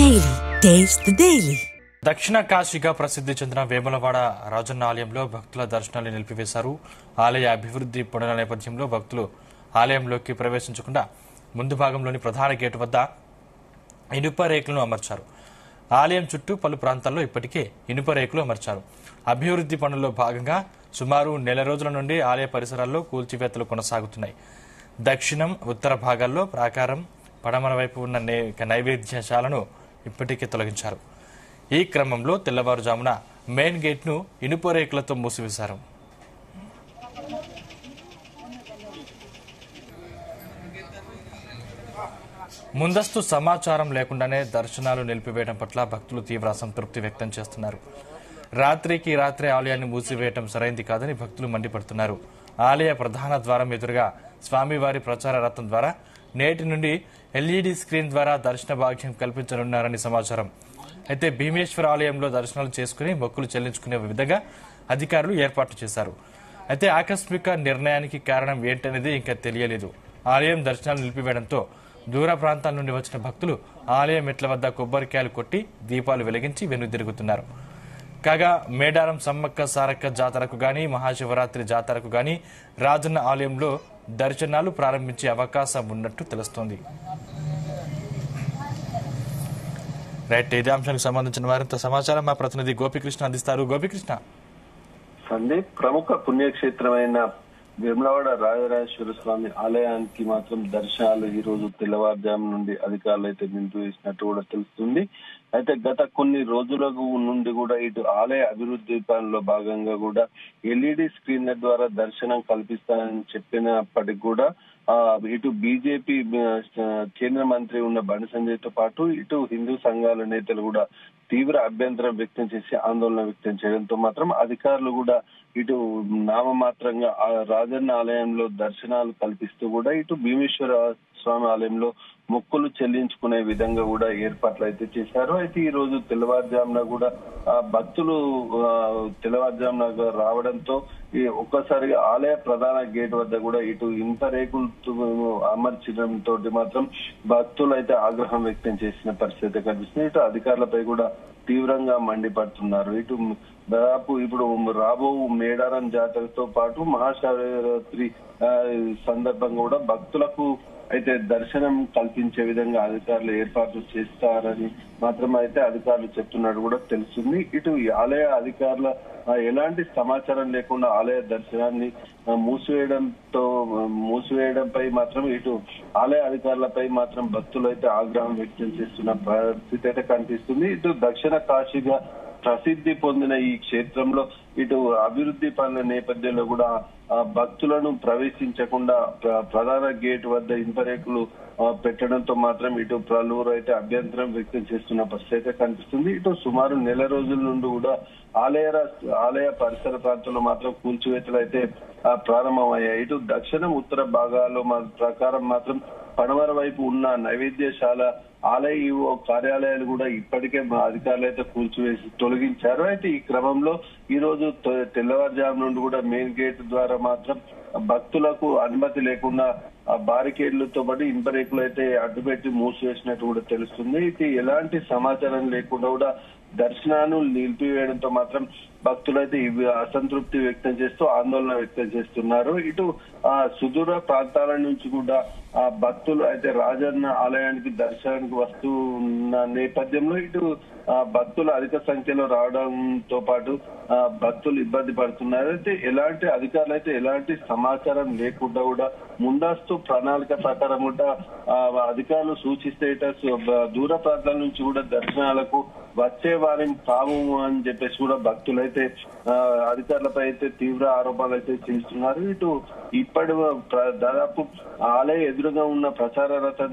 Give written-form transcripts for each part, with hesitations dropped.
Daily taste the daily. దక్షిణ కాశీగా ప్రసిద్ధి చెందిన వేములవాడ రాజన్న ఆలయంలో భక్తుల దర్శనాలు నిలిపివేశారు. ఆలయ అభివృద్ధి పనుల నేపథ్యంలో భక్తులు ఆలయంలోకి ప్రవేశించకుండా ముందు భాగంలోని ప్రధాన గేటు వద్ద ఇనుప రేకులను అమర్చారు. ఆలయం చుట్టూ పలు ప్రాంతాల్లో ఇప్పటికే ఇనుప రేకులు అమర్చారు. అభివృద్ధి పనుల్లో భాగంగా సుమారు నెల రోజుల నుండి ఆలయ పరిసరాల్లో కూల్చివేతలు కొనసాగుతున్నాయి. దక్షిణం, ఉత్తర భాగాల్లో ప్రాకారం, పడమర వైపు ఉన్న నైవేద్యశాలను ఇప్పటికే తొలగించారు. ఈ క్రమంలో తెల్లవారుజామున మెయిన్ గేట్ను ఇనుప రేకులతో మూసివేశారు. ముందస్తు సమాచారం లేకుండానే దర్శనాలు నిలిపివేయడం పట్ల భక్తులు తీవ్ర అసంతృప్తి వ్యక్తం చేస్తున్నారు. రాత్రికి రాత్రే ఆలయాన్ని మూసివేయడం సరైంది కాదని భక్తులు మండిపడుతున్నారు. ఆలయ ప్రధాన ద్వారం ఎదురుగా స్వామివారి ప్రచార రథం ద్వారా నేటి నుండి ఎల్ఈడి స్క్రీన్ ద్వారా దర్శన భాగ్యం కల్పించనున్నారని సమాచారం. అయితే భీమేశ్వర ఆలయంలో దర్శనాలు చేసుకుని మొక్కులు చెల్లించుకునే విధంగా అధికారులు ఏర్పాట్లు చేశారు. అయితే ఆకస్మిక నిర్ణయానికి కారణం ఏంటనేది ఇంకా తెలియలేదు. ఆలయం దర్శనాలు నిలిపివేయడంతో దూర ప్రాంతాల నుండి వచ్చిన భక్తులు ఆలయం మెట్ల వద్ద కొబ్బరికాయలు కొట్టి దీపాలు వెలిగించి వెనుదిరుగుతున్నారు. కాగా మేడారం సమ్మక్క సారక్క జాతరకు గాని, మహాశివరాత్రి జాతరకు గాని రాజన్న ఆలయంలో దర్శనాలు ప్రారంభించే అవకాశం ఉన్నట్టు తెలుస్తోంది. రైట్, ఇదే అంశానికి సంబంధించిన మరింత సమాచారం మా ప్రతినిధి గోపికృష్ణ అందిస్తారు. గోపికృష్ణ. సందీప్, ప్రముఖ పుణ్యక్షేత్రమైన వేములవాడ రాజరాజేశ్వర స్వామి ఆలయానికి మాత్రం దర్శనాలు ఈ రోజు తెల్లవారుజాము నుండి అధికారులు అయితే నిలిపివేసినట్టు కూడా తెలుస్తుంది. అయితే గత కొన్ని రోజుల నుండి కూడా ఇటు ఆలయ అభివృద్ధి పనుల్లో భాగంగా కూడా ఎల్ఈడి స్క్రీన్ల ద్వారా దర్శనం కల్పిస్తానని చెప్పినప్పటికీ కూడా ఇటు బీజేపీ కేంద్ర మంత్రి ఉన్న బండి సంజయ్ తో పాటు ఇటు హిందూ సంఘాల నేతలు కూడా తీవ్ర అభ్యంతరం వ్యక్తం చేసి ఆందోళన వ్యక్తం చేయడంతో మాత్రం అధికారులు కూడా ఇటు నామమాత్రంగా రాజన్న ఆలయంలో దర్శనాలు కల్పిస్తూ కూడా ఇటు భీమేశ్వర స్వామి ఆలయంలో మొక్కులు చెల్లించుకునే విధంగా కూడా ఏర్పాట్లు అయితే చేశారు. అయితే ఈ రోజు తెల్లవారుజామున కూడా భక్తులు తెల్లవారుజామున రావడంతో ఒక్కసారిగా ఆలయ ప్రధాన గేట్ వద్ద కూడా ఇటు ఇనుప రేకులు అమర్చడంతో మాత్రం భక్తులు అయితే ఆగ్రహం వ్యక్తం చేసిన పరిస్థితి కనిపిస్తుంది. ఇటు అధికారులపై కూడా తీవ్రంగా మండిపడుతున్నారు. ఇటు దాదాపు ఇప్పుడు రాబో మేడారం జాతరతో పాటు మహాశివరాత్రి సందర్భంగా కూడా భక్తులకు అయితే దర్శనం కల్పించే విధంగా అధికారులు ఏర్పాట్లు చేస్తారని మాత్రం అయితే అధికారులు చెప్తున్నట్టు కూడా తెలుస్తుంది. ఇటు ఆలయ అధికారుల ఎలాంటి సమాచారం లేకుండా ఆలయ దర్శనాన్ని మూసివేయడంపై మాత్రం ఇటు ఆలయ అధికారులపై మాత్రం భక్తులు అయితే ఆగ్రహం వ్యక్తం చేస్తున్న పరిస్థితి అయితే కనిపిస్తుంది. ఇటు దక్షిణ కాశీగా ప్రసిద్ధి పొందిన ఈ క్షేత్రంలో ఇటు అభివృద్ధి పనుల నేపథ్యంలో కూడా భక్తులను ప్రవేశించకుండా ప్రధాన గేట్ వద్ద ఇనుపరేకులు పెట్టడంతో మాత్రం ఇటు పలువురు అయితే అభ్యంతరం వ్యక్తం చేస్తున్న పరిస్థితి అయితే కనిపిస్తుంది. ఇటు సుమారు నెల రోజుల నుండి కూడా ఆలయ పరిసర ప్రాంతాల్లో మాత్రం కూల్చివేతలు అయితే ప్రారంభమయ్యాయి. ఇటు దక్షిణం, ఉత్తర భాగాల్లో ప్రకారం మాత్రం పడమర వైపు ఉన్న నైవేద్యశాల, ఆలయ ఈవో కార్యాలయాలు కూడా ఇప్పటికే అధికారులు అయితే కూల్చివేసి తొలగించారు. అయితే ఈ క్రమంలో ఈ రోజు తెల్లవారుజాము నుండి కూడా మెయిన్ గేట్ ద్వారా మాత్రం భక్తులకు అనుమతి లేకుండా బారికేడ్లతో పాటు ఇనుప రేకులు అయితే అడ్డుపెట్టి మూసివేసినట్టు కూడా తెలుస్తుంది. ఇది ఎలాంటి సమాచారం లేకుండా కూడా దర్శనాలు నిలిపివేయడంతో మాత్రం భక్తులైతే అసంతృప్తి వ్యక్తం చేస్తూ ఆందోళన వ్యక్తం చేస్తున్నారు. ఇటు సుదూర ప్రాంతాల నుంచి కూడా భక్తులు అయితే రాజన్న ఆలయానికి దర్శనానికి వస్తున్న నేపథ్యంలో ఇటు భక్తులు అధిక సంఖ్యలో రావడంతో పాటు భక్తులు ఇబ్బంది పడుతున్నారు. అయితే ఎలాంటి అధికారులు అయితే ఎలాంటి సమాచారం లేకుండా కూడా ముందస్తు ప్రణాళిక ప్రకారం కూడా అధికారులు సూచిస్తే దూర ప్రాంతాల నుంచి కూడా దర్శనాలకు వచ్చే వారిని కాము అని చెప్పేసి కూడా భక్తులు అయితే అధికారులపై అయితే తీవ్ర ఆరోపణలు అయితే చేస్తున్నారు. ఇటు ఇప్పటి దాదాపు ఆలయ ఎదురుగా ఉన్న ప్రచార రథం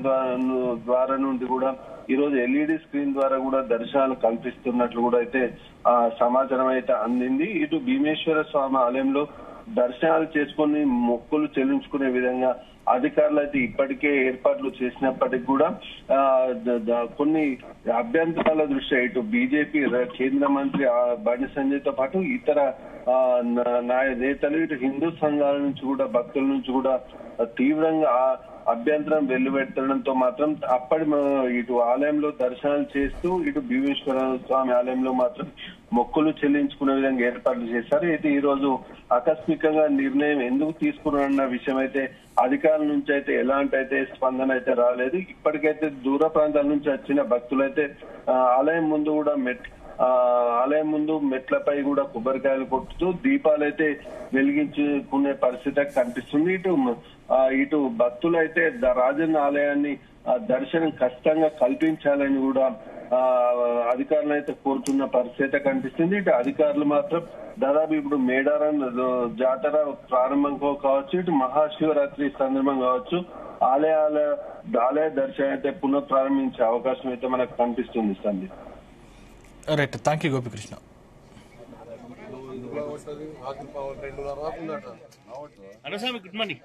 ద్వారా నుండి కూడా ఈ రోజు ఎల్ఈడి స్క్రీన్ ద్వారా కూడా దర్శనాలు కల్పిస్తున్నట్లు కూడా అయితే సమాచారం అయితే అందింది. ఇటు భీమేశ్వర స్వామి ఆలయంలో దర్శనాలు చేసుకుని మొక్కులు చెల్లించుకునే విధంగా అధికారులు అయితే ఇప్పటికే ఏర్పాట్లు చేసినప్పటికీ కూడా కొన్ని అభ్యంతరాల దృష్ట్యా ఇటు బీజేపీ కేంద్ర మంత్రి బండి సంజయ్ తో పాటు ఇతర నేతలు ఇటు హిందూ సంఘాల నుంచి కూడా భక్తుల నుంచి కూడా తీవ్రంగా అభ్యంతరం వెల్లువెత్తడంతో మాత్రం అప్పటి ఇటు ఆలయంలో దర్శనాలు చేస్తూ ఇటు భీమేశ్వర స్వామి ఆలయంలో మాత్రం మొక్కులు చెల్లించుకునే విధంగా ఏర్పాట్లు చేశారు. అయితే ఈ రోజు ఆకస్మికంగా నిర్ణయం ఎందుకు తీసుకున్నారన్న విషయం అయితే అధికారుల నుంచి అయితే ఎలాంటి అయితే స్పందన అయితే రాలేదు. ఇప్పటికైతే దూర ప్రాంతాల నుంచి వచ్చిన భక్తులైతే ఆలయం ముందు కూడా ఆలయం ముందు మెట్లపై కూడా కొబ్బరికాయలు కొట్టుతూ దీపాలైతే వెలిగించుకునే పరిస్థితి కనిపిస్తుంది. ఇటు భక్తులైతే రాజన్న ఆలయాన్ని దర్శనం ఖచ్చితంగా కల్పించాలని కూడా అధికారులు అయితే కోరుతున్న పరిస్థితి కనిపిస్తుంది. ఇటు అధికారులు మాత్రం దాదాపు ఇప్పుడు మేడారం జాతర ప్రారంభం కావచ్చు, ఇటు మహాశివరాత్రి సందర్భం కావచ్చు, ఆలయ దర్శనం అయితే పునః ప్రారంభించే అవకాశం అయితే మనకు కనిపిస్తుంది. Sandeep, right, thank you Gopikrishna. Good morning.